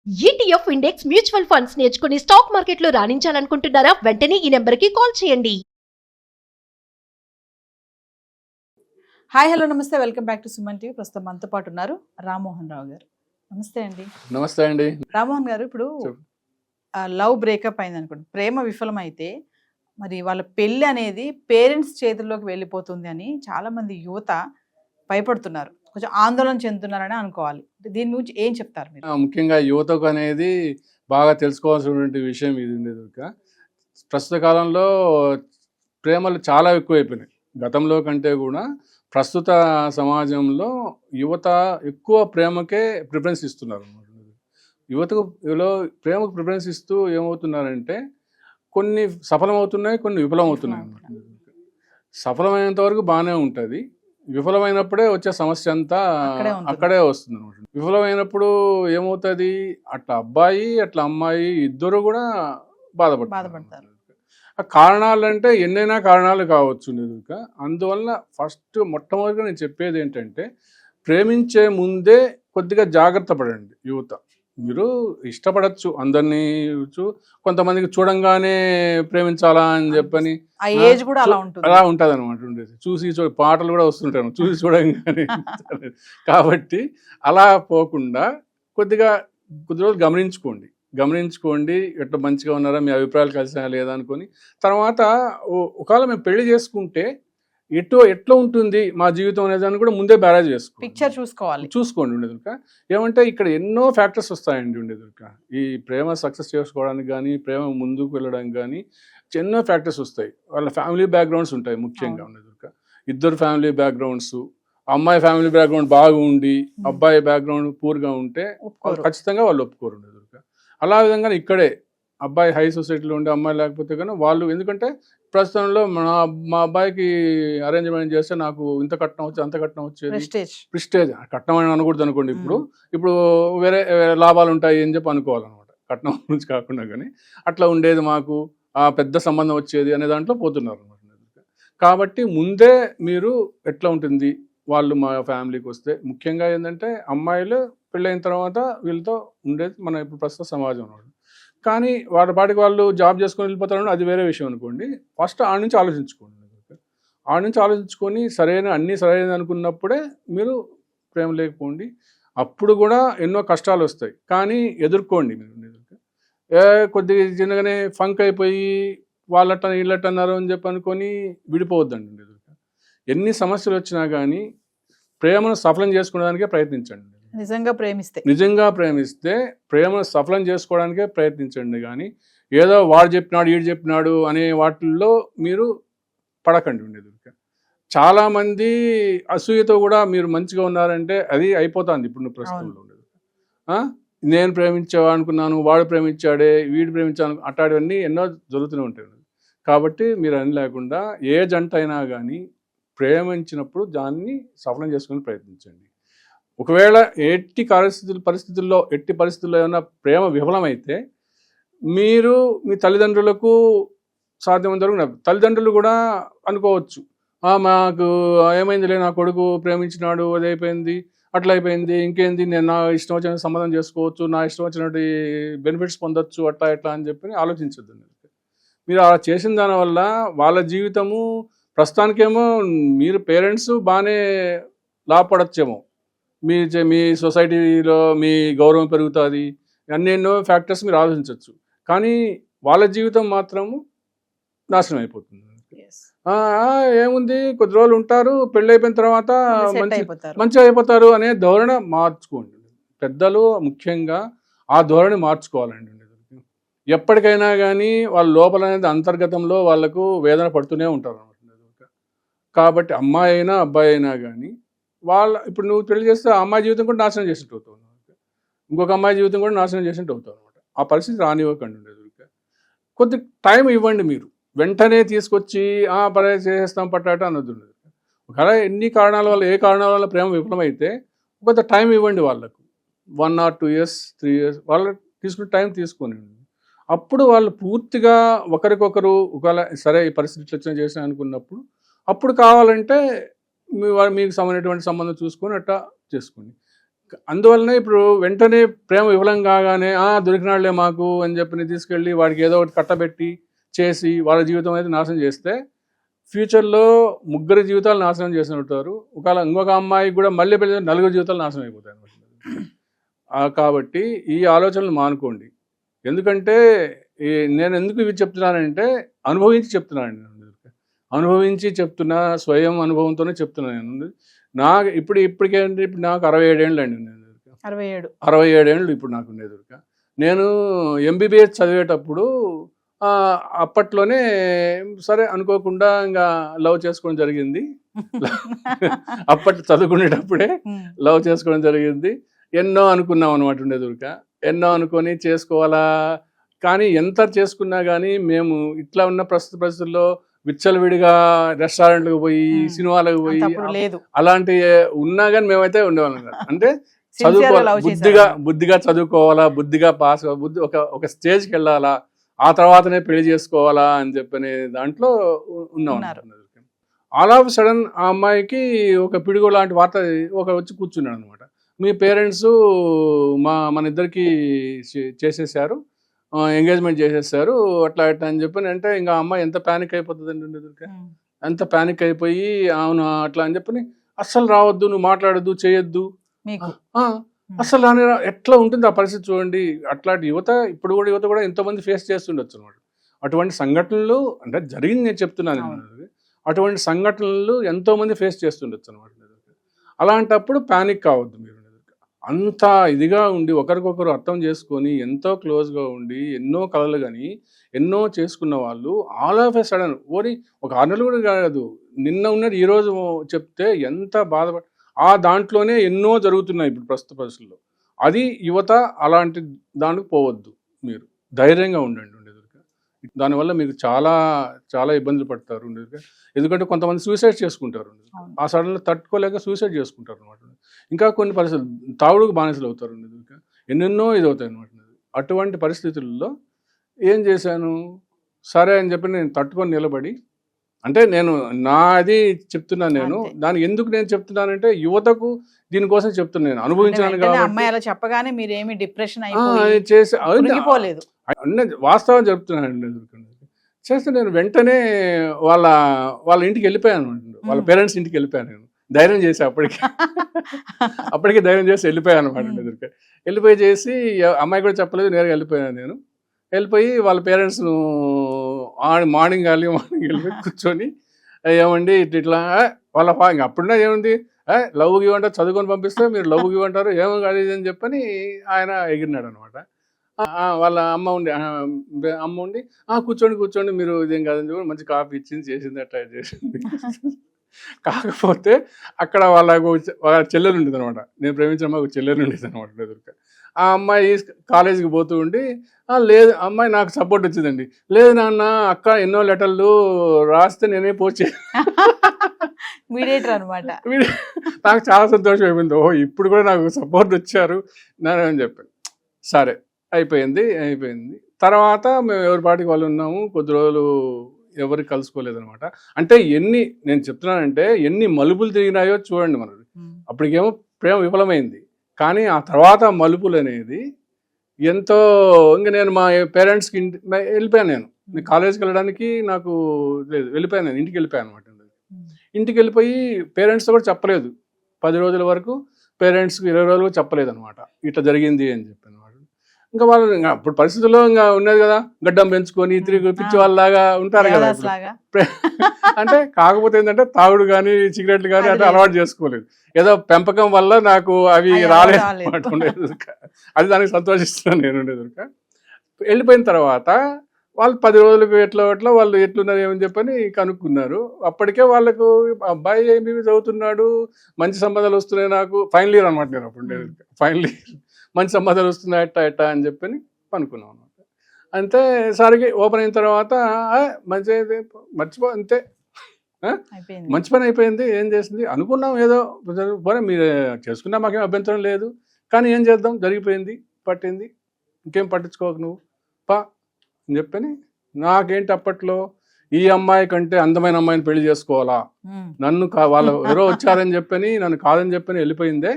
ETF index mutual funds నేర్చుకుని stock మార్కెట్లో రాణించాలనుకుంటున్నారా? వెంటనే ఈ నెంబర్కి కాల్ చేయండి. హాయ్ హలో నమస్తే, welcome back to Suman TV. ప్రస్తుతం మనతో పాటు ఉన్నారు రామ్మోహన్ రావు గారు. నమస్తే అండి. నమస్తే అండి. రామ్మోహన్ గారు, ఇప్పుడు లవ్ బ్రేకప్ అయింది అనుకోండి, ప్రేమ విఫలమైతే మరి వాళ్ళ పెళ్ళి అనేది పేరెంట్స్ చేతుల్లోకి వెళ్ళిపోతుంది అని చాలా మంది యువత భయపడుతున్నారు, కొంచెం ఆందోళన చెందుతున్నారని అనుకోవాలి. దీని గురించి ఏం చెప్తారు మీరు? ముఖ్యంగా యువతకు అనేది బాగా తెలుసుకోవాల్సినటువంటి విషయం ఇది ఉండేది. ప్రస్తుత కాలంలో ప్రేమలు చాలా ఎక్కువైపోయినాయి. గతంలో కంటే కూడా ప్రస్తుత సమాజంలో యువత ఎక్కువ ప్రేమకే ప్రిఫరెన్స్ ఇస్తున్నారు అన్నమాట. యువతకు ప్రేమకు ప్రిఫరెన్స్ ఇస్తూ ఏమవుతున్నారంటే కొన్ని సఫలమవుతున్నాయి, కొన్ని విఫలమవుతున్నాయి అన్నమాట. సఫలమైనంత వరకు బాగానే ఉంటుంది, విఫలమైనప్పుడే వచ్చే సమస్య అంతా అక్కడే వస్తుంది అనమాట. విఫలమైనప్పుడు ఏమవుతుంది, అట్లా అబ్బాయి అట్లా అమ్మాయి ఇద్దరు కూడా బాధపడతారు. ఆ కారణాలు అంటే ఎన్నైనా కారణాలు కావచ్చు. అందువల్ల మొట్టమొదటిగా నేను చెప్పేది ఏంటంటే, ప్రేమించే ముందే కొద్దిగా జాగ్రత్త పడండి యువత. మీరు ఇష్టపడచ్చు అందరినీ, కొంతమందికి చూడంగానే ప్రేమించాలా అని చెప్పని అలా ఉంటుంది అనమాట. ఉండేది పాటలు కూడా వస్తుంటాను, చూసి చూడంగానే. కాబట్టి అలా పోకుండా కొద్ది రోజులు గమనించుకోండి ఎట్లా మంచిగా ఉన్నారా, మీ అభిప్రాయాలు కలిసినా లేదా అనుకొని. తర్వాత ఒకవేళ మేము పెళ్లి చేసుకుంటే ఎట్లా ఉంటుంది మా జీవితం అనేది అని కూడా ముందే బ్యారేజ్ చూసుకోండి. ఉండేది ఏమంటే ఇక్కడ ఎన్నో ఫ్యాక్టర్స్ వస్తాయండి. ఉండేది ఈ ప్రేమ సక్సెస్ చేసుకోవడానికి కానీ, ప్రేమ ముందుకు వెళ్ళడానికి కానీ ఎన్నో ఫ్యాక్టర్స్ వస్తాయి. వాళ్ళ ఫ్యామిలీ బ్యాక్గ్రౌండ్స్ ఉంటాయి ముఖ్యంగా. ఉండేది ఇద్దరు ఫ్యామిలీ బ్యాక్గ్రౌండ్స్, అమ్మాయి ఫ్యామిలీ బ్యాక్గ్రౌండ్ బాగుండి అబ్బాయి బ్యాక్గ్రౌండ్ పూర్గా ఉంటే ఖచ్చితంగా వాళ్ళు ఒప్పుకోరు. ఉండేది అలా విధంగా ఇక్కడే అబ్బాయి హై సొసైటీలో ఉండే అమ్మాయి లేకపోతే కానీ వాళ్ళు, ఎందుకంటే ప్రస్తుతంలో మా అబ్బాయికి అరేంజ్మెంట్ చేస్తే నాకు ఇంత కట్నం వచ్చి అంత కట్నం వచ్చేది, ప్రిస్టేజ్. కట్నం అని అనకూడదు అనుకోండి. ఇప్పుడు వేరే లాభాలు ఉంటాయి అని చెప్పి అనుకోవాలన్నమాట, కట్నం గురించి కాకుండా. కానీ అట్లా ఉండేది, మాకు ఆ పెద్ద సంబంధం వచ్చేది అనే దాంట్లో పోతున్నారు అనమాట. కాబట్టి ముందే మీరు ఎట్లా ఉంటుంది వాళ్ళు మా ఫ్యామిలీకి వస్తే, ముఖ్యంగా ఏంటంటే అమ్మాయిలు పెళ్ళైన తర్వాత వీళ్ళతో ఉండేది మన ఇప్పుడు ప్రస్తుత సమాజం. కానీ వాళ్ళ పాటికి వాళ్ళు జాబ్ చేసుకొని వెళ్ళిపోతారు, అది వేరే విషయం అనుకోండి. ఫస్ట్ ఆడ నుంచి ఆలోచించుకొని అన్నీ సరైనది అనుకున్నప్పుడే మీరు ప్రేమ లేకపోండి. అప్పుడు కూడా ఎన్నో కష్టాలు వస్తాయి, కానీ ఎదుర్కోండి. మీరు కొద్దిగా చిన్నగానే ఫంక్ అయిపోయి వీళ్ళట్టన్నారు అని చెప్పి అనుకొని విడిపోవద్దండి. ఎన్ని సమస్యలు వచ్చినా కానీ ప్రేమను సఫలం చేసుకోవడానికే ప్రయత్నించండి. నిజంగా ప్రేమిస్తే ప్రేమను సఫలం చేసుకోవడానికే ప్రయత్నించండి. కానీ ఏదో వాడు చెప్పినాడు వీడు చెప్పినాడు అనే వాటిల్లో మీరు పడకండి. ఉండేది చాలామంది అసూయతో కూడా మీరు మంచిగా ఉన్నారంటే అది అయిపోతుంది. ఇప్పుడు ప్రస్తుతంలో ఉండేది నేను ప్రేమించా అనుకున్నాను, వాడు ప్రేమించాడే, వీడు ప్రేమించాను, అట్లాంటివన్నీ ఎన్నో జరుగుతూనే ఉంటాయి. కాబట్టి మీరు అని లేకుండా ఏ జంట అయినా కానీ ప్రేమించినప్పుడు దాన్ని సఫలం చేసుకుని ప్రయత్నించండి. ఒకవేళ ఎట్టి పరిస్థితుల్లో ఏమైనా ప్రేమ విఫలమైతే మీరు మీ తల్లిదండ్రులకు సాధ్యమైనంత వరకు, తల్లిదండ్రులు కూడా అనుకోవచ్చు, మాకు ఏమైందిలే, నా కొడుకు ప్రేమించినాడు, అది అయిపోయింది, అట్లా అయిపోయింది, ఇంకేంది, నేను నా ఇష్టం వచ్చిన సంబంధం చేసుకోవచ్చు, నా ఇష్టం వచ్చినట్టు బెనిఫిట్స్ పొందొచ్చు, అట్లా ఎట్లా అని చెప్పి ఆలోచించద్దు. మీరు అలా చేసిన దానివల్ల వాళ్ళ జీవితము ప్రస్తుతానికేమో మీరు పేరెంట్స్ బాగానే లాభపడచ్చేమో, మీ సొసైటీలో మీ గౌరవం పెరుగుతుంది, ఎన్నెన్నో ఫ్యాక్టర్స్ మీరు ఆలోచించవచ్చు. కానీ వాళ్ళ జీవితం మాత్రము నాశనం అయిపోతుంది. ఏముంది, కొద్ది రోజులు ఉంటారు, పెళ్ళి అయిపోయిన తర్వాత మంచిగా అయిపోతారు అనే ధోరణి మార్చుకోండి. పెద్దలు ముఖ్యంగా ఆ ధోరణి మార్చుకోవాలండి. ఎప్పటికైనా కానీ వాళ్ళ లోపల అనేది అంతర్గతంలో వాళ్ళకు వేదన పడుతూనే ఉంటారు అన్నమాట. కాబట్టి అమ్మాయి అయినా అబ్బాయి అయినా కానీ ఇప్పుడు నువ్వు పెళ్లి చేస్తే ఆ అమ్మాయి జీవితం కూడా నాశనం చేసినట్టు అవుతావు, ఇంకొక అమ్మాయి జీవితం కూడా నాశనం చేసినట్టు అవుతావు అనమాట. ఆ పరిస్థితి రానివ్వకండి. ఉండేది కొద్ది టైం ఇవ్వండి. మీరు వెంటనే తీసుకొచ్చి చేసేస్తాం పట్టాట అన్నది ఉండదు. ఒకవేళ ఏ కారణాల వల్ల ప్రేమ విఫలమైతే కొంత టైం ఇవ్వండి వాళ్ళకు, 1 or 2 years 3 years వాళ్ళకి తీసుకుని టైం తీసుకొని. అప్పుడు వాళ్ళు పూర్తిగా ఒకరికొకరు ఒకవేళ సరే ఈ పరిస్థితి వచ్చిన చేసిన అనుకున్నప్పుడు అప్పుడు కావాలంటే మీకు సంబంధించినటువంటి సంబంధం చూసుకొని అట్లా చేసుకోండి. అందువల్లనే ఇప్పుడు వెంటనే ప్రేమ విఫలం కాగానే దొరికినాళ్లే మాకు అని చెప్పి తీసుకెళ్ళి వాడికి ఏదో ఒకటి కట్టబెట్టి చేసి వాళ్ళ జీవితం అయితే నాశనం చేస్తే ఫ్యూచర్లో ముగ్గురు జీవితాలు నాశనం చేసినట్టారు. ఒకవేళ ఇంకొక అమ్మాయికి కూడా మళ్ళీ పెళ్లి నలుగురు జీవితాలు నాశనం అయిపోతాయి అన్నమాట. కాబట్టి ఈ ఆలోచనలు మానుకోండి. ఎందుకంటే నేను ఎందుకు ఇవి చెప్తున్నానంటే అనుభవించి చెప్తున్నాను. అనుభవించి చెప్తున్నా, స్వయం అనుభవంతోనే చెప్తున్నాను నేను. నాకు ఇప్పటికేంటి ఇప్పుడు నాకు 67 ఏళ్ళు అండి. 67 ఏళ్ళు ఇప్పుడు నాకు ఉండేది. నేను ఎంబీబీఎస్ చదివేటప్పుడు అప్పట్లోనే సరే అనుకోకుండా ఇంకా లవ్ చేసుకోవడం జరిగింది. అప్పట్లో చదువుకునేటప్పుడే లవ్ చేసుకోవడం జరిగింది. ఎన్నో అనుకున్నాం అనమాట ఉండేదుర్క. ఎన్నో అనుకొని చేసుకోవాలా, కానీ ఎంత చేసుకున్నా కానీ మేము ఇట్లా ఉన్న ప్రస్తుత పరిస్థితుల్లో విచ్చలవిడిగా రెస్టారెంట్లకు పోయి సినిమాలకు పోయి అలాంటి ఉన్నా కానీ మేమైతే ఉండేవాళ్ళం కాదు. అంటే చదువుకోవాలా, బుద్ధిగా చదువుకోవాలా, బుద్ధిగా పాస్ ఒక స్టేజ్కి వెళ్ళాలా, ఆ తర్వాతనే పెళ్లి చేసుకోవాలా అని చెప్పనే దాంట్లో ఉన్నాం. ఆల్ ఆఫ్ సడన్ ఆ అమ్మాయికి ఒక పిడుగు లాంటి వార్త వచ్చి కూర్చున్నాడు అనమాట. మీ పేరెంట్స్ మన ఇద్దరికి చేసేసారు, ఎంగేజ్మెంట్ చేసేసారు, అట్లా అట్లా అని చెప్పని అంటే ఇంకా అమ్మాయి ఎంత ప్యానిక్ అయిపోతుందండి. ఎంత ప్యానిక్ అయిపోయి అవును అట్లా అని చెప్పని అస్సలు రావద్దు, నువ్వు మాట్లాడద్దు, చేయొద్దు, అసలు ఎట్లా ఉంటుంది ఆ పరిస్థితి చూడండి. అట్లాంటి యువత ఇప్పుడు కూడా యువత కూడా ఎంతోమంది ఫేస్ చేస్తుండొచ్చు అనమాట. అటువంటి సంఘటనలు అంటే జరిగింది నేను చెప్తున్నాను. అటువంటి సంఘటనలు ఎంతోమంది ఫేస్ చేస్తుండొచ్చు అనమాట. అలాంటప్పుడు ప్యానిక్ కావద్దు మీరు. అంత ఇదిగా ఉండి ఒకరికొకరు అర్థం చేసుకొని ఎంతో క్లోజ్గా ఉండి ఎన్నో కలలు కానీ ఎన్నో చేసుకున్న వాళ్ళు ఆల్ ఆఫ్ ఎ సడన్ ఒక 6 నెలలు కూడా కాదు, నిన్న ఉన్నది ఈరోజు చెప్తే ఎంత బాధపడ దాంట్లోనే ఎన్నో జరుగుతున్నాయి ఇప్పుడు ప్రస్తుత పరిస్థితుల్లో. అది యువత అలాంటి దానికి పోవద్దు. మీరు ధైర్యంగా ఉండండి ఉండేది. దానివల్ల మీకు చాలా చాలా ఇబ్బందులు పడతారు ఉండేది. ఎందుకంటే కొంతమంది సూసైడ్ చేసుకుంటారు, ఆ సడన్లో తట్టుకోలేక సూసైడ్ చేసుకుంటారు అనమాట. ఇంకా కొన్ని పరిస్థితులు తాగుడుకు బానిసలు అవుతారు ఉండేది. ఎన్నెన్నో ఇదవుతాయి అనమాట. అటువంటి పరిస్థితుల్లో ఏం చేశాను, సరే అని చెప్పి నేను తట్టుకొని నిలబడి, అంటే నేను నాది చెప్తున్నాను. నేను దానికి ఎందుకు నేను చెప్తున్నానంటే యువతకు దీనికోసం చెప్తున్నాను. నేను అనుభవించాను కాబట్టి చెప్పగానే మీరేమి డిప్రెషన్ చేసి వాస్తవం చెప్తున్నాను. చేస్తే నేను వెంటనే వాళ్ళ ఇంటికి వెళ్ళిపోయాను అనమాట. వాళ్ళ పేరెంట్స్ ఇంటికి వెళ్ళిపోయాను. నేను ధైర్యం చేసి అప్పటికి ధైర్యం చేసి వెళ్ళిపోయాను అనమాట. వెళ్ళిపోయి చేసి అమ్మాయి కూడా చెప్పలేదు, నేరుగా వెళ్ళిపోయాను. నేను వెళ్ళిపోయి వాళ్ళ పేరెంట్స్ను మార్నింగ్ వెళ్ళిపోయి కూర్చొని ఏమండి ఇట్లా వాళ్ళ ఇంక అప్పుడున్నా ఏముంది, లవ్ ఇవ్వంటారు, చదువుకొని పంపిస్తే మీరు లవ్ ఇవ్వంటారు, ఏమో కాదు అని చెప్పని ఆయన ఎగిరినాడు అనమాట. వాళ్ళ అమ్మ ఉండి కూర్చోండి మీరు ఇదేం కాదని చెప్పి మంచి కాఫీ ఇచ్చింది, చేసింది, అట్లా చేసింది. కాకపోతే అక్కడ వాళ్ళ చెల్లెలు ఉండేది అనమాట. నేను ప్రేమించిన అమ్మాయి ఒక చెల్లెలు ఉండేది అనమాట. ఎదురుగా ఆ అమ్మాయి కాలేజీకి పోతూ ఉండి, లేదు అమ్మాయి నాకు సపోర్ట్ వచ్చిందండి, లేదు నాన్న అక్క ఎన్నో లెటర్లు రాస్తే నేనే పోస్ట్ అనమాట. నాకు చాలా సంతోషం అయిపోయింది. ఇప్పుడు కూడా నాకు సపోర్ట్ వచ్చారు అని చెప్పాను. సరే అయిపోయింది. తర్వాత మేము ఎవరి పాటికి వాళ్ళు ఉన్నాము. కొద్ది రోజులు ఎవరికి కలుసుకోలేదనమాట. అంటే నేను చెప్తున్నానంటే ఎన్ని మలుపులు తిరిగినాయో చూడండి. మనది అప్పటికేమో ప్రేమ విఫలమైంది, కానీ ఆ తర్వాత మలుపులు అనేది ఎంతో. ఇంకా నేను మా పేరెంట్స్కి వెళ్ళిపోయాను. నేను కాలేజ్కి వెళ్ళడానికి నాకు లేదు, వెళ్ళిపోయాను. నేను ఇంటికి వెళ్ళిపోయాను అనమాట. ఇంటికి వెళ్ళిపోయి పేరెంట్స్తో కూడా చెప్పలేదు. 10 రోజుల వరకు పేరెంట్స్కి 20 రోజులు చెప్పలేదు అనమాట, ఇట్లా జరిగింది అని చెప్పాను. ఇంకా వాళ్ళు అప్పుడు పరిస్థితుల్లో ఇంకా ఉన్నది కదా, గడ్డం పెంచుకొని తిరిగి పిచ్చి వాళ్ళలాగా ఉంటారు కదా. అంటే కాకపోతే ఏంటంటే తాగుడు కానీ సిగరెట్లు కానీ అంటే అలవాటు చేసుకోలేదు. ఏదో పెంపకం వల్ల నాకు అవి రాలేదు అనమాట. ఉండేది అది దానికి సంతోషిస్తున్నాను నేను. ఉండేది వెళ్ళిపోయిన తర్వాత వాళ్ళు 10 రోజులకు ఎట్లా వాళ్ళు ఎట్లున్నారు ఏమని చెప్పని కనుక్కున్నారు. అప్పటికే వాళ్ళకు అబ్బాయి ఏమి చదువుతున్నాడు, మంచి సంబంధాలు వస్తున్నాయి, నాకు ఫైనల్ ఇయర్ అనమాట. నేను అప్పుడు ఉండేది ఫైనల్ ఇయర్, మంచి సంబంధాలు వస్తున్నాయి ఎట్టా అని చెప్పని అనుకున్నాం అనమాట. అంతే సరికి ఓపెన్ అయిన తర్వాత మంచి అంతే మంచి పని అయిపోయింది. ఏం చేసింది అనుకున్నాం, ఏదో పోనీ మీరు చేసుకున్నా మాకేం అభ్యంతరం లేదు, కానీ ఏం చేద్దాం, జరిగిపోయింది, పట్టింది, ఇంకేం పట్టించుకోకు నువ్వు పా అని చెప్పని. నాకేంటి అప్పట్లో ఈ అమ్మాయి కంటే అందమైన అమ్మాయిని పెళ్లి చేసుకోవాలా, నన్ను వాళ్ళు ఎవరో వచ్చారని చెప్పని నన్ను కాదని చెప్పని వెళ్ళిపోయిందే,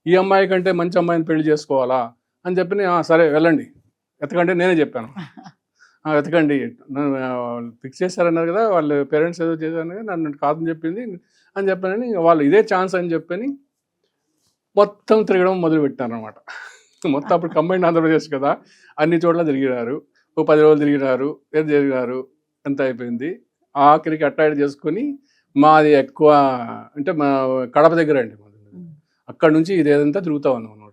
ఈ అమ్మాయి కంటే మంచి అమ్మాయిని పెళ్లి చేసుకోవాలా అని చెప్పి సరే వెళ్ళండి ఎతకంటే నేనే చెప్పాను. వెతకండి ఫిక్స్ చేశారన్నారు కదా వాళ్ళ పేరెంట్స్ ఏదో చేశారు కదా నన్ను కాదని చెప్పింది అని చెప్పానని వాళ్ళు ఇదే ఛాన్స్ అని చెప్పని మొత్తం తిరగడం మొదలు పెట్టారనమాట. మొత్తం అప్పుడు కంబైండ్ ఆంధ్రప్రదేశ్ కదా, అన్ని చోట్ల తిరిగినారు. ఓ 10 రోజులు తిరిగినారు, ఏది తిరిగినారు, ఎంత అయిపోయింది. ఆఖరికి అట్టాయిడ్ చేసుకొని మాది ఎక్కువ అంటే మా కడప దగ్గర అండి మాది. అక్కడ నుంచి ఇదేదంతా తిరుగుతా ఉన్నాం అనమాట.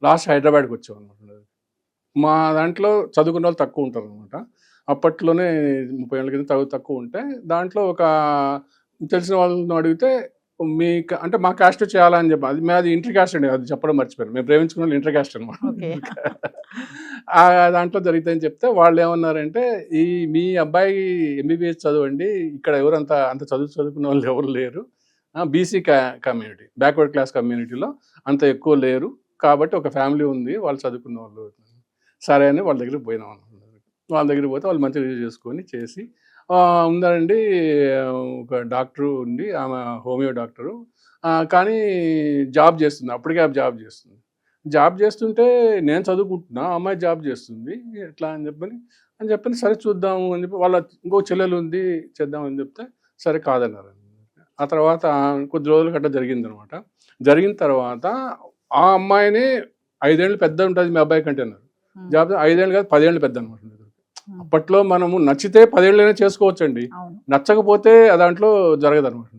లాస్ట్ హైదరాబాద్కి వచ్చాం అనమాట. మా దాంట్లో చదువుకున్న వాళ్ళు తక్కువ ఉంటారు అనమాట. అప్పట్లోనే 30 ఏళ్ళ కింద తక్కువ ఉంటే దాంట్లో ఒక తెలిసిన వాళ్ళని అడిగితే మీకు అంటే మా క్యాస్ట్ చేయాలని చెప్పి అది మాది ఇంటర్ క్యాస్ట్ అండి, అది చెప్పడం మర్చిపోయారు. మేము ప్రేమించుకున్న వాళ్ళు ఇంటర్ క్యాస్ట్ అనమాట. దాంట్లో జరుగుతాయని చెప్తే వాళ్ళు ఏమన్నారంటే మీ అబ్బాయి ఎంబీబీఎస్ చదవండి, ఇక్కడ అంత చదువుకున్న వాళ్ళు ఎవరు లేరు, బీసీ కమ్యూనిటీ బ్యాక్వర్డ్ క్లాస్ కమ్యూనిటీలో అంత ఎక్కువ లేరు, కాబట్టి ఒక ఫ్యామిలీ ఉంది వాళ్ళు చదువుకున్న వాళ్ళు. సరే అని వాళ్ళ దగ్గరికి పోయినాం అనమాట. వాళ్ళ దగ్గరికి పోతే వాళ్ళు మంచిగా రివ్యూ చేసుకొని చేసి ఉందండి ఒక డాక్టరు ఉంది, ఆమె హోమియో డాక్టరు, కానీ జాబ్ చేస్తుంది, అప్పటికే జాబ్ చేస్తుంది. జాబ్ చేస్తుంటే నేను చదువుకుంటున్నా, అమ్మాయి జాబ్ చేస్తుంది, ఎట్లా అని చెప్పని సరే చూద్దాము అని చెప్పి వాళ్ళ ఇంకో చెల్లెలు ఉంది చేద్దామని చెప్తే సరే కాదన్నారు. ఆ తర్వాత కొద్ది రోజులు గట్రా జరిగిందనమాట. జరిగిన తర్వాత ఆ అమ్మాయిని 5 ఏళ్ళు పెద్ద ఉంటుంది మీ అబ్బాయి కంటే అన్నారు. జాబ్ 5 ఏళ్ళు కాదు 10 ఏళ్ళు పెద్ద అనమాట. అప్పట్లో మనము నచ్చితే 10 ఏళ్ళైనా చేసుకోవచ్చండి, నచ్చకపోతే దాంట్లో జరగదు అనమాట.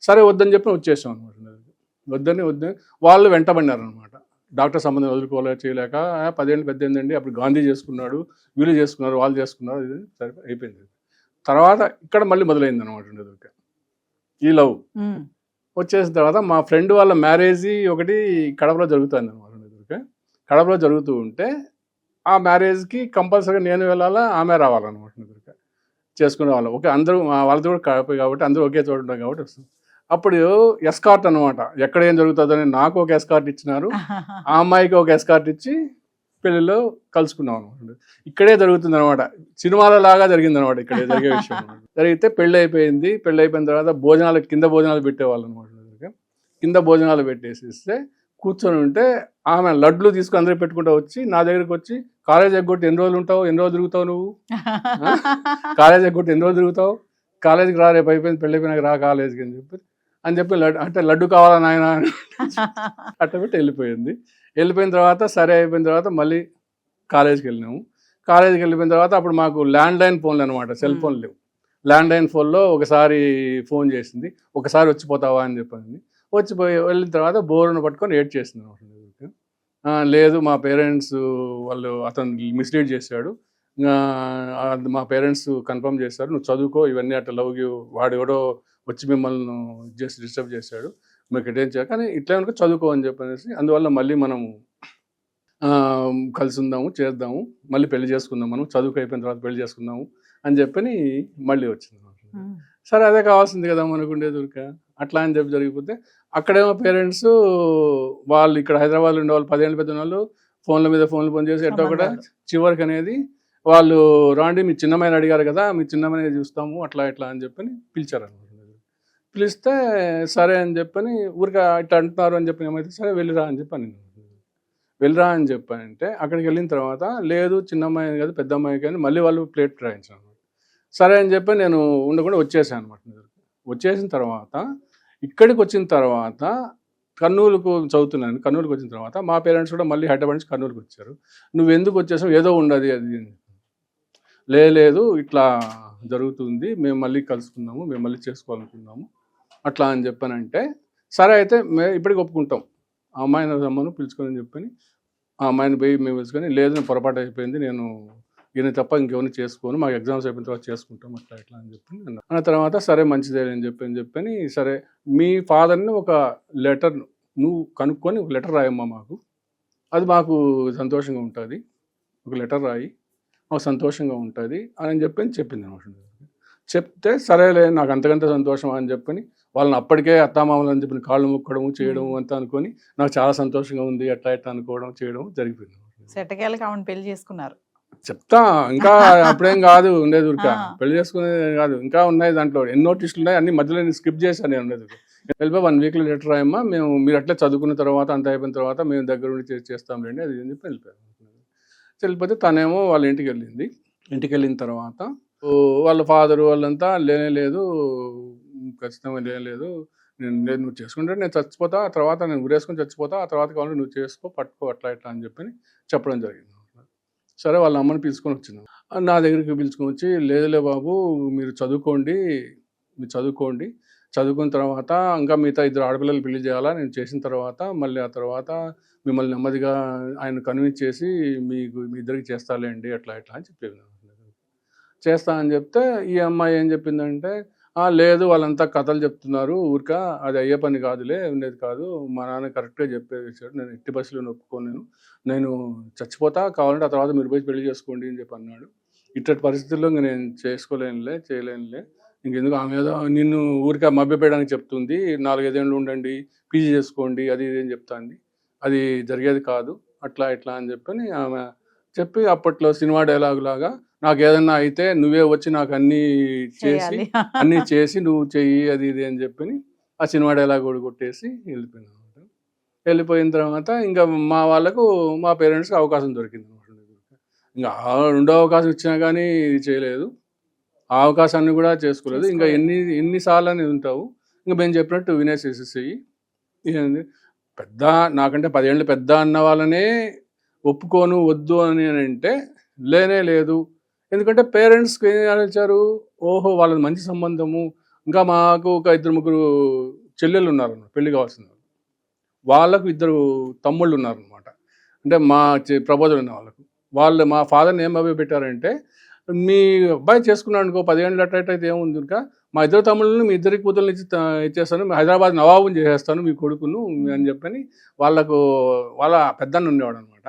సరే వద్దని చెప్పి వచ్చేసాం అనమాట. వద్దని వాళ్ళు వెంటబడినారు అనమాట. డాక్టర్ సంబంధం వదులుకోలేక చేయలేక 10 ఏళ్ళు పెద్ద ఏందండి, అప్పుడు గాంధీ చేసుకున్నాడు, వీళ్ళు చేసుకున్నారు, వాళ్ళు చేసుకున్నారు, ఇది సరే అయిపోయింది. తర్వాత ఇక్కడ మళ్ళీ మొదలైంది అనమాట ఈ లవ్. వచ్చేసిన తర్వాత మా ఫ్రెండ్ వాళ్ళ మ్యారేజ్ ఒకటి కడపలో జరుగుతుంది అనమాట. కడపలో జరుగుతూ ఉంటే ఆ మ్యారేజ్కి కంపల్సరీగా నేను వెళ్ళాలా, ఆమె రావాలన్నమాట. చేసుకునే వాళ్ళు ఓకే, అందరూ వాళ్ళతో కూడా కడప కాబట్టి అందరూ ఒకే చోట ఉంటాం కాబట్టి వస్తుంది. అప్పుడు ఎస్కార్ట్ అనమాట, ఎక్కడ ఏం జరుగుతుందని నాకు ఒక ఎస్కార్ట్ ఇచ్చినారు, ఆ అమ్మాయికి ఒక ఎస్కార్ట్ ఇచ్చి పెళ్లిలో కలుసుకున్నాం అనమాట. ఇక్కడే జరుగుతుంది అనమాట, సినిమాల లాగా జరిగింది అనమాట. ఇక్కడే జరిగే విషయం జరిగితే పెళ్ళి అయిపోయింది. పెళ్ళి అయిపోయిన తర్వాత కింద భోజనాలు పెట్టేవాళ్ళు అనమాట. కింద భోజనాలు పెట్టేసిస్తే కూర్చొని ఉంటే ఆమె లడ్లు తీసుకుని అందరూ పెట్టుకుంటూ వచ్చి నా దగ్గరికి వచ్చి, కాలేజ్ ఎగ్గొట్టి ఎన్ని రోజులు ఉంటావు, ఎన్ని రోజులు తిరుగుతావు నువ్వు, కాలేజ్ ఎగ్గొట్టి ఎన్ని రోజులు తిరుగుతావు, కాలేజీకి రా, రేపు అయిపోయింది పెళ్ళి అయిపోయినాక రా కాలేజీకి అని చెప్పి అంటే లడ్డు కావాలా నాయన అట్ట పెట్టి వెళ్ళిపోయిన తర్వాత సరే అయిపోయిన తర్వాత మళ్ళీ కాలేజీకి వెళ్ళినాము. కాలేజీకి వెళ్ళిపోయిన తర్వాత అప్పుడు మాకు ల్యాండ్లైన్ ఫోన్లు అనమాట, సెల్ ఫోన్ లేవు. ల్యాండ్లైన్ ఫోన్లో ఒకసారి ఫోన్ చేసింది, ఒకసారి వచ్చిపోతావా అని చెప్పింది. వెళ్ళిన తర్వాత బోర్ను పట్టుకొని ఏడ్ చేసింది అనమాట. లేదు మా పేరెంట్స్ వాళ్ళు అతను మిస్లీడ్ చేశాడు, మా పేరెంట్స్ కన్ఫర్మ్ చేశారు, నువ్వు చదువుకో, ఇవన్నీ అట్లా లవ్ వాడు ఎవడో వచ్చి మిమ్మల్ని జస్ట్ డిస్టర్బ్ చేశాడు, మీకు ఎటేం చేయాలి, కానీ ఇట్లా కనుక చదువుకో అని చెప్పనేసి అందువల్ల మళ్ళీ మనము కలిసి ఉందాము, చేద్దాము, మళ్ళీ పెళ్లి చేసుకుందాం, మనం చదువుకు అయిపోయిన తర్వాత పెళ్లి చేసుకుందాము అని చెప్పని మళ్ళీ వచ్చింది. సరే అదే కావాల్సింది కదా మనకుండే దొరిక, అట్లా అని చెప్పి జరిగిపోతే అక్కడేమో పేరెంట్స్ వాళ్ళు ఇక్కడ హైదరాబాద్లో ఉండే వాళ్ళు 10 ఏళ్ళు పెద్ద వాళ్ళు ఫోన్ల మీద ఫోన్లు ఫోన్ చేసి ఎట్టో కూడా చివరికి అనేది వాళ్ళు రాండి మీ చిన్నమ్మాయిని అడిగారు కదా, మీ చిన్నమ్మాయిని చూస్తాము అట్లా ఇట్లా అని చెప్పని పిలిచారు అనమాట. పిలిస్తే సరే అని చెప్పని ఊరికే ఇట్లా అంటున్నారు అని చెప్పి ఏమైతే సరే వెళ్ళిరా అని చెప్పని చెప్పానంటే అక్కడికి వెళ్ళిన తర్వాత లేదు చిన్నమ్మాయి కాదు పెద్ద అమ్మాయి కానీ మళ్ళీ వాళ్ళు ప్లేట్ రాయించాను. సరే అని చెప్పి నేను ఉండకుండా వచ్చేసాను అనమాట. వచ్చేసిన తర్వాత ఇక్కడికి వచ్చిన తర్వాత కర్నూలుకు చదువుతున్నాను. కర్నూలుకి వచ్చిన తర్వాత మా పేరెంట్స్ కూడా మళ్ళీ హైదరాబాద్ నుంచి కర్నూలుకి వచ్చారు. నువ్వు ఎందుకు వచ్చేసావు, ఏదో ఉండదు అది, లేదు ఇట్లా జరుగుతుంది, మేము మళ్ళీ కలుసుకుందాము, మేము మళ్ళీ చేసుకోవాలనుకున్నాము అట్లా అని చెప్పానంటే సరే అయితే మేము ఇప్పటికి ఒప్పుకుంటాం, ఆ అమ్మాయిని రమ్మను పిలుచుకొని చెప్పని ఆ అమ్మాయిని పోయి మేము పిలుచుకొని, లేదు నేను పొరపాటు అయిపోయింది, నేను ఈయన తప్ప ఇంకెవరిని చేసుకోను, మాకు ఎగ్జామ్స్ అయిపోయిన తర్వాత చేసుకుంటాం అట్లా ఇట్లా అని చెప్పి అన్న తర్వాత సరే మంచిదే అని చెప్పని సరే మీ ఫాదర్ని ఒక లెటర్ నువ్వు కనుక్కొని ఒక లెటర్ రాయమ్మా మాకు, అది మాకు సంతోషంగా ఉంటుంది, ఒక లెటర్ రాయి మాకు సంతోషంగా ఉంటుంది అని చెప్పింది అనమాట. చెప్తే సరేలే నాకు అంతకంత సంతోషం అని చెప్పని వాళ్ళని అప్పటికే అత్తామామలు అని చెప్పిన కాళ్ళు ముక్కడము చేయడం అంతా అనుకొని నాకు చాలా సంతోషంగా ఉంది అట్లా ఇట్లా అనుకోవడం చేయడం జరిగిపోయింది. సెటకేళ్ళకి ఆమెను పెళ్లి చేసుకున్నారు. చెప్తా ఇంకా అప్పుడేం కాదు ఉండేది ఊరిక, పెళ్లి చేసుకునేది కాదు, ఇంకా ఉన్నాయి దాంట్లో ఎన్నో టిస్టులు ఉన్నాయి, అన్ని మధ్యలో నేను స్కిప్ చేశాను నేను ఉండేది. వెళ్ళిపోయి 1 వీక్లో లెటర్ రాయమ్మా, మీరు అట్లా చదువుకున్న తర్వాత అంత అయిపోయిన తర్వాత మేము దగ్గర ఉండి చేస్తాంలేండి అది అని చెప్పి వెళ్ళిపోయారు. వెళ్ళిపోతే తనేమో వాళ్ళ ఇంటికి వెళ్ళింది. ఇంటికి వెళ్ళిన తర్వాత వాళ్ళ ఫాదరు వాళ్ళంతా లేదు ఖచ్చితంగా లేదు, నువ్వు చేసుకుంటే నేను చచ్చిపోతా, ఆ తర్వాత నేను ఉరేసుకొని చచ్చిపోతా, ఆ తర్వాత కావాలంటే నువ్వు చేసుకో, పట్టుకో అట్లా ఇట్లా అని చెప్పి చెప్పడం జరిగింది. సరే వాళ్ళ అమ్మని పిలుచుకొని వచ్చినాం. నా దగ్గరికి పిలుచుకొని వచ్చి లేదులే బాబు మీరు చదువుకోండి, చదువుకున్న తర్వాత ఇంకా మిగతా 2 ఆడపిల్లలు పెళ్లి చేయాలా, నేను చేసిన తర్వాత మళ్ళీ ఆ తర్వాత మిమ్మల్ని నెమ్మదిగా ఆయన కన్విన్స్ చేసి మీ ఇద్దరికి చేస్తాలేండి అట్లా ఇట్లా అని చెప్పేది. చేస్తా అని చెప్తే ఈ అమ్మాయి ఏం చెప్పిందంటే లేదు వాళ్ళంతా కథలు చెప్తున్నారు ఊరిక, అది అయ్యే పని కాదులే, ఉండేది కాదు, మా నాన్న కరెక్ట్గా చెప్పేసాడు, నేను ఎట్టి బస్సులో ఒప్పుకోను, నేను చచ్చిపోతా, కావాలంటే ఆ తర్వాత మీరు పోయి పెళ్లి చేసుకోండి అని చెప్పి అన్నాడు. ఇట్టటి పరిస్థితుల్లో ఇంకా నేను చేయలేనులే, ఇంకెందుకు ఆమె ఏదో నిన్ను ఊరిక మభ్యపెట్టడానికి చెప్తుంది, 4-5 ఏళ్ళు ఉండండి, పీజీ చేసుకోండి అది ఇది అని చెప్తాంది, అది జరిగేది కాదు అట్లా ఇట్లా అని చెప్పని ఆమె చెప్పి అప్పట్లో సినిమా డైలాగ్ లాగా నాకు ఏదన్నా అయితే నువ్వే వచ్చి నాకు అన్నీ చేసి నువ్వు చెయ్యి అది ఇది అని చెప్పి ఆ సినిమా డైలాగ్ కూడా కొట్టేసి వెళ్ళిపోయినా. వెళ్ళిపోయిన తర్వాత ఇంకా మా వాళ్ళకు మా పేరెంట్స్కి అవకాశం దొరికింది అనమాట. ఇంకా 2వ అవకాశం ఇచ్చినా కానీ ఇది చేయలేదు, ఆ అవకాశాన్ని కూడా చేసుకోలేదు. ఇంకా ఎన్నిసార్లు అని ఉంటావు, ఇంకా మేము చెప్పినట్టు వినేసేసేసి పెద్ద నాకంటే 10 ఏళ్ళు పెద్ద అన్న వాళ్ళనే ఒప్పుకోను వద్దు అని అంటే లేదు. ఎందుకంటే పేరెంట్స్కి ఏం ఆలోచించారు, ఓహో వాళ్ళది మంచి సంబంధము, ఇంకా మాకు ఒక 2-3 చెల్లెళ్ళు ఉన్నారు పెళ్లి కావాల్సిన వాళ్ళకు 2 తమ్ముళ్ళు ఉన్నారనమాట. అంటే మా ప్రబోధులు ఉన్న వాళ్ళు మా ఫాదర్ని ఏం పెట్టారంటే మీ అబ్బాయి చేసుకున్నాడు అనుకో 10 ఏళ్ళు అట్ట అయితే ఏముంది, ఇంకా మా 2 తమ్ముళ్ళని మీ 2 కూతుర్ని ఇచ్చేస్తాను, హైదరాబాద్ నవాబుని చేసేస్తాను మీ కొడుకును అని చెప్పని వాళ్ళ పెద్దన్న ఉండేవాడు అనమాట.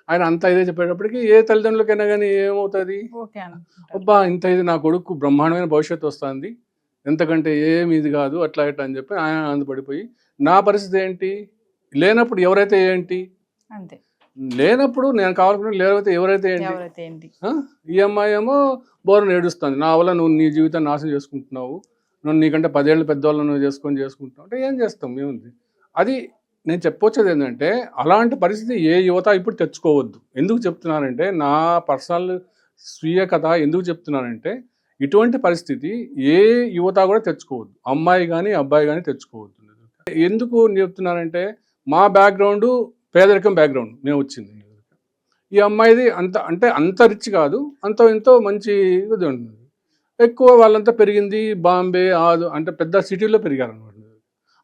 ఆయన అంత ఇదే చెప్పేటప్పటికి ఏ తల్లిదండ్రులకైనా కానీ ఏమవుతుంది, అబ్బా ఇంత ఇది నా కొడుకు బ్రహ్మాండమైన భవిష్యత్తు వస్తుంది, ఎంతకంటే ఏమి ఇది కాదు అట్లా ఇట్లా అని చెప్పి ఆయన ఆనందపడిపోయి నా పరిస్థితి ఏంటి, లేనప్పుడు ఎవరైతే ఏంటి, అంతే లేనప్పుడు నేను కావాలనుకున్నా, లేకపోతే ఎవరైతే ఏంటి. ఈ అమ్మాయి ఏమో బోరను ఏడుస్తుంది, నా వల్ల నువ్వు నీ జీవితాన్ని నాశనం చేసుకుంటున్నావు, నువ్వు నీకంటే 10 ఏళ్ళు పెద్దవాళ్ళను నువ్వు చేసుకుంటున్నావు అంటే ఏం చేస్తాం ఏముంది. అది నేను చెప్పొచ్చేది ఏంటంటే అలాంటి పరిస్థితి ఏ యువత ఇప్పుడు తెచ్చుకోవద్దు. ఎందుకు చెప్తున్నానంటే నా పర్సనల్ స్వీయ కథ ఎందుకు చెప్తున్నానంటే ఇటువంటి పరిస్థితి ఏ యువత కూడా తెచ్చుకోవద్దు, అమ్మాయి కానీ అబ్బాయి కానీ తెచ్చుకోవద్దు. ఎందుకు చెప్తున్నానంటే మా బ్యాక్గ్రౌండ్ పేదరికం బ్యాక్గ్రౌండ్ మేము వచ్చింది. ఈ అమ్మాయిది అంత రిచ్ కాదు, ఎంతో మంచి ఇది ఉంటుంది. ఎక్కువ వాళ్ళంతా పెరిగింది బాంబే అంటే పెద్ద సిటీలో పెరిగారు అనమాట.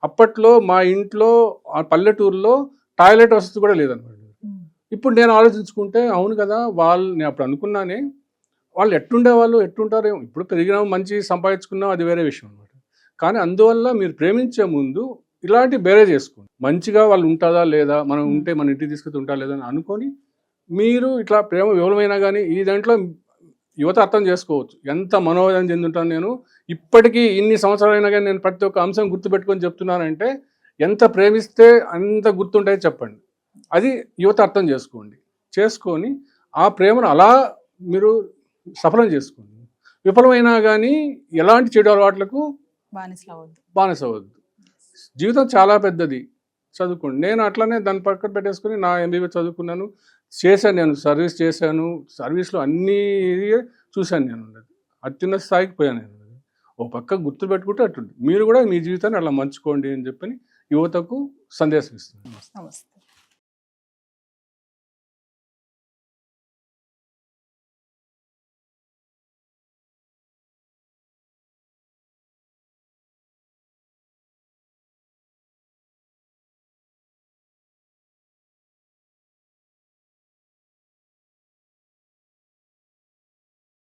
అప్పట్లో మా ఇంట్లో ఆ పల్లెటూరులో టాయిలెట్ వసతి కూడా లేదనమాట. ఇప్పుడు నేను ఆలోచించుకుంటే అవును కదా, నేను అప్పుడు అనుకున్నానే వాళ్ళు ఎట్టుంటారు, ఇప్పుడు పెరిగినాం మంచి సంపాదించుకున్నాం అది వేరే విషయం అనమాట. కానీ అందువల్ల మీరు ప్రేమించే ముందు ఇలాంటి బేరే చేసుకోండి, మంచిగా వాళ్ళు ఉంటుందా లేదా, మనం ఉంటే మన ఇంటికి తీసుకొచ్చి ఉంటా లేదా అని అనుకొని మీరు ఇట్లా ప్రేమ వివరమైనా కానీ ఈ దాంట్లో యువత అర్థం చేసుకోవచ్చు. ఎంత మనోవేదన చెందుంటాను నేను ఇప్పటికీ ఇన్ని సంవత్సరాలైనా కానీ నేను ప్రతి ఒక్క అంశం గుర్తుపెట్టుకొని చెప్తున్నానంటే ఎంత ప్రేమిస్తే అంత గుర్తుంటాయో చెప్పండి. అది యువత అర్థం చేసుకొని ఆ ప్రేమను అలా మీరు సఫలం చేసుకోండి. విఫలమైనా కానీ ఎలాంటి చెడు అలవాట్లకు బానిస అవ్వద్దు. జీవితం చాలా పెద్దది, చదువుకోండి. నేను అట్లనే దాన్ని పక్కన పెట్టేసుకుని నా MBA చదువుకున్నాను, నేను సర్వీస్ చేశాను, సర్వీస్లో అన్నీ చూశాను, నేను అత్యున్నత స్థాయికి పోయాను. నేను ఓ పక్క గుర్తు పెట్టుకుంటే అట్టుంది. మీరు కూడా మీ జీవితాన్ని అలా మంచుకోండి అని చెప్పి యువతకు సందేశం ఇస్తున్నాను.